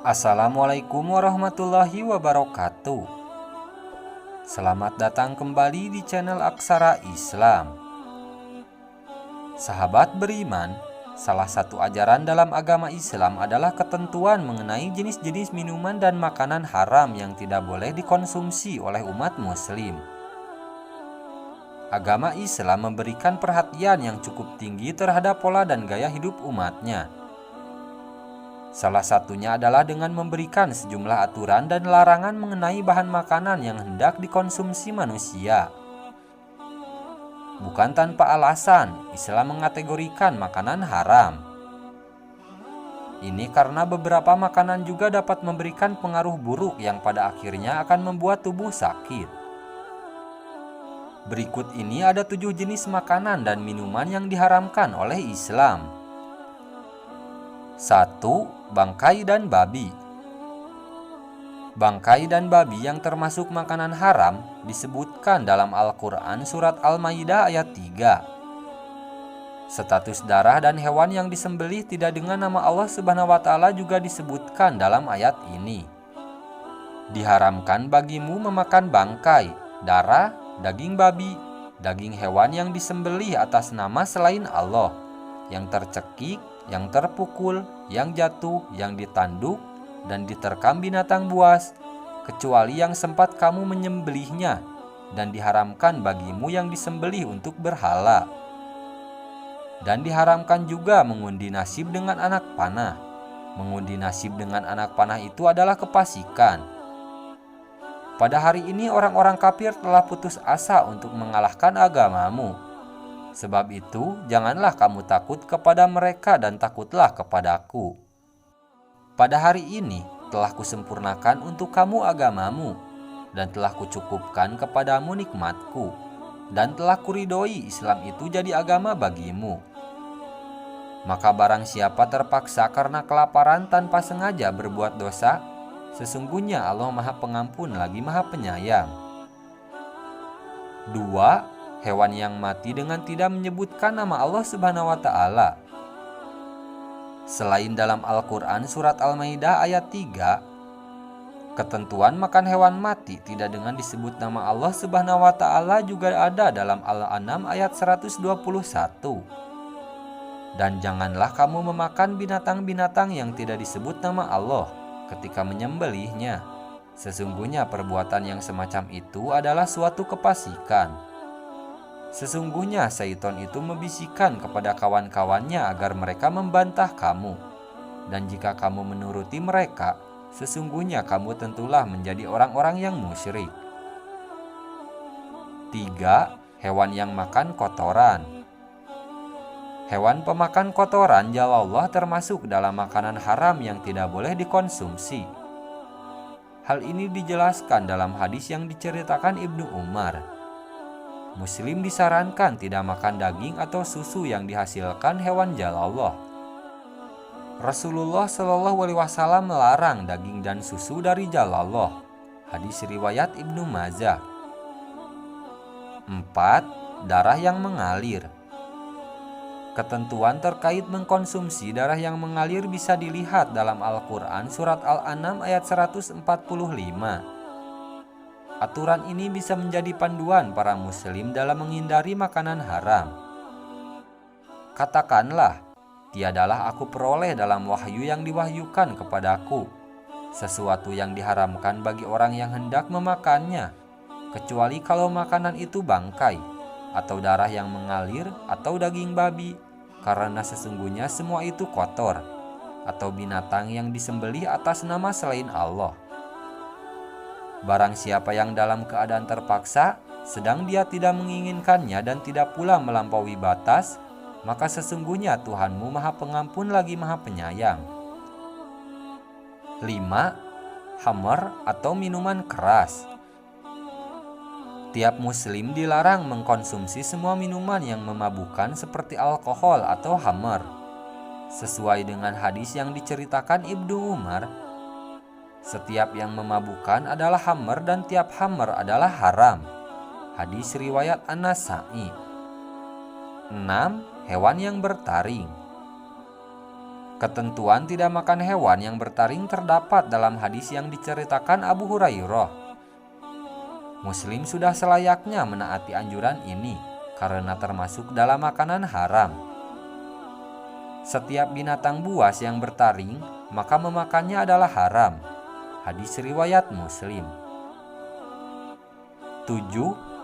Assalamualaikum warahmatullahi wabarakatuh. Selamat datang kembali di channel Aksara Islam. Sahabat beriman, salah satu ajaran dalam agama Islam adalah ketentuan mengenai jenis-jenis minuman dan makanan haram yang tidak boleh dikonsumsi oleh umat muslim. Agama Islam memberikan perhatian yang cukup tinggi terhadap pola dan gaya hidup umatnya. Salah satunya adalah dengan memberikan sejumlah aturan dan larangan mengenai bahan makanan yang hendak dikonsumsi manusia. Bukan tanpa alasan, Islam mengategorikan makanan haram. Ini karena beberapa makanan juga dapat memberikan pengaruh buruk yang pada akhirnya akan membuat tubuh sakit. Berikut ini ada 7 jenis makanan dan minuman yang diharamkan oleh Islam. 1. Bangkai dan babi. Bangkai dan babi yang termasuk makanan haram disebutkan dalam Al-Quran surat Al-Maidah ayat 3. Status darah dan hewan yang disembelih tidak dengan nama Allah Subhanahu wa Ta'ala juga disebutkan dalam ayat ini. Diharamkan bagimu memakan bangkai, darah, daging babi, daging hewan yang disembelih atas nama selain Allah, yang tercekik, yang terpukul, yang jatuh, yang ditanduk, dan diterkam binatang buas, kecuali yang sempat kamu menyembelihnya, dan diharamkan bagimu yang disembelih untuk berhala. Dan diharamkan juga mengundi nasib dengan anak panah. Mengundi nasib dengan anak panah itu adalah kefasikan. Pada hari ini orang-orang kafir telah putus asa untuk mengalahkan agamamu. Sebab itu, janganlah kamu takut kepada mereka dan takutlah kepadaku. Pada hari ini telah kusempurnakan untuk kamu agamamu, dan telah kucukupkan kepadamu nikmatku, dan telah kuridhoi Islam itu jadi agama bagimu. Maka barang siapa terpaksa karena kelaparan tanpa sengaja berbuat dosa, sesungguhnya Allah Maha Pengampun lagi Maha Penyayang. 2. Hewan yang mati dengan tidak menyebutkan nama Allah Subhanahu wa Ta'ala. Selain dalam Al-Quran surat Al-Maidah ayat 3, ketentuan makan hewan mati tidak dengan disebut nama Allah Subhanahu wa Ta'ala juga ada dalam Al-An'am ayat 121. Dan janganlah kamu memakan binatang-binatang yang tidak disebut nama Allah ketika menyembelihnya. Sesungguhnya perbuatan yang semacam itu adalah suatu kefasikan. Sesungguhnya syaitan itu membisikkan kepada kawan-kawannya agar mereka membantah kamu. Dan jika kamu menuruti mereka, sesungguhnya kamu tentulah menjadi orang-orang yang musyrik. 3. Hewan yang makan kotoran. Hewan pemakan kotoran jalla Allah termasuk dalam makanan haram yang tidak boleh dikonsumsi. Hal ini dijelaskan dalam hadis yang diceritakan Ibnu Umar. Muslim disarankan tidak makan daging atau susu yang dihasilkan hewan jalallah. Rasulullah Shallallahu Alaihi Wasallam melarang daging dan susu dari jalallah. Hadis riwayat Ibnu Majah. 4. Darah yang mengalir. Ketentuan terkait mengkonsumsi darah yang mengalir bisa dilihat dalam Al-Quran surat Al-An'am ayat 145. Aturan ini bisa menjadi panduan para muslim dalam menghindari makanan haram. Katakanlah, tiadalah aku peroleh dalam wahyu yang diwahyukan kepadaku sesuatu yang diharamkan bagi orang yang hendak memakannya, kecuali kalau makanan itu bangkai, atau darah yang mengalir, atau daging babi, karena sesungguhnya semua itu kotor, atau binatang yang disembelih atas nama selain Allah. Barang siapa yang dalam keadaan terpaksa, sedang dia tidak menginginkannya dan tidak pula melampaui batas, maka sesungguhnya Tuhanmu Maha Pengampun lagi Maha Penyayang. 5. Khamr atau minuman keras. Tiap muslim dilarang mengkonsumsi semua minuman yang memabukkan seperti alkohol atau khamr. Sesuai dengan hadis yang diceritakan Ibnu Umar, setiap yang memabukkan adalah khamr dan tiap khamr adalah haram. Hadis riwayat An-Nasa'i. 6. Hewan yang bertaring. Ketentuan tidak makan hewan yang bertaring terdapat dalam hadis yang diceritakan Abu Hurairah. Muslim sudah selayaknya menaati anjuran ini karena termasuk dalam makanan haram. Setiap binatang buas yang bertaring, maka memakannya adalah haram. Hadis riwayat Muslim. 7.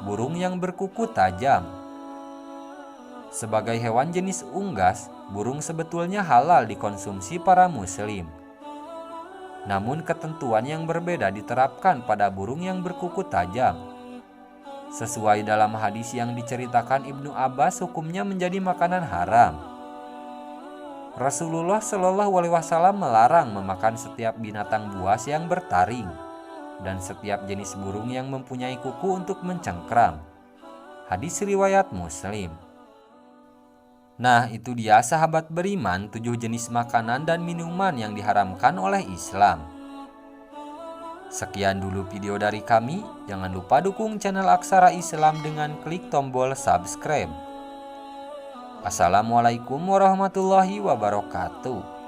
Burung yang berkuku tajam. Sebagai hewan jenis unggas, burung sebetulnya halal dikonsumsi para muslim. Namun ketentuan yang berbeda diterapkan pada burung yang berkuku tajam. Sesuai dalam hadis yang diceritakan Ibnu Abbas, hukumnya menjadi makanan haram. Rasulullah Shallallahu Alaihi Wasallam melarang memakan setiap binatang buas yang bertaring dan setiap jenis burung yang mempunyai kuku untuk mencengkram. Hadis riwayat Muslim. Nah, itu dia sahabat beriman 7 jenis makanan dan minuman yang diharamkan oleh Islam. Sekian dulu video dari kami. Jangan lupa dukung channel Aksara Islam dengan klik tombol subscribe. Assalamualaikum warahmatullahi wabarakatuh.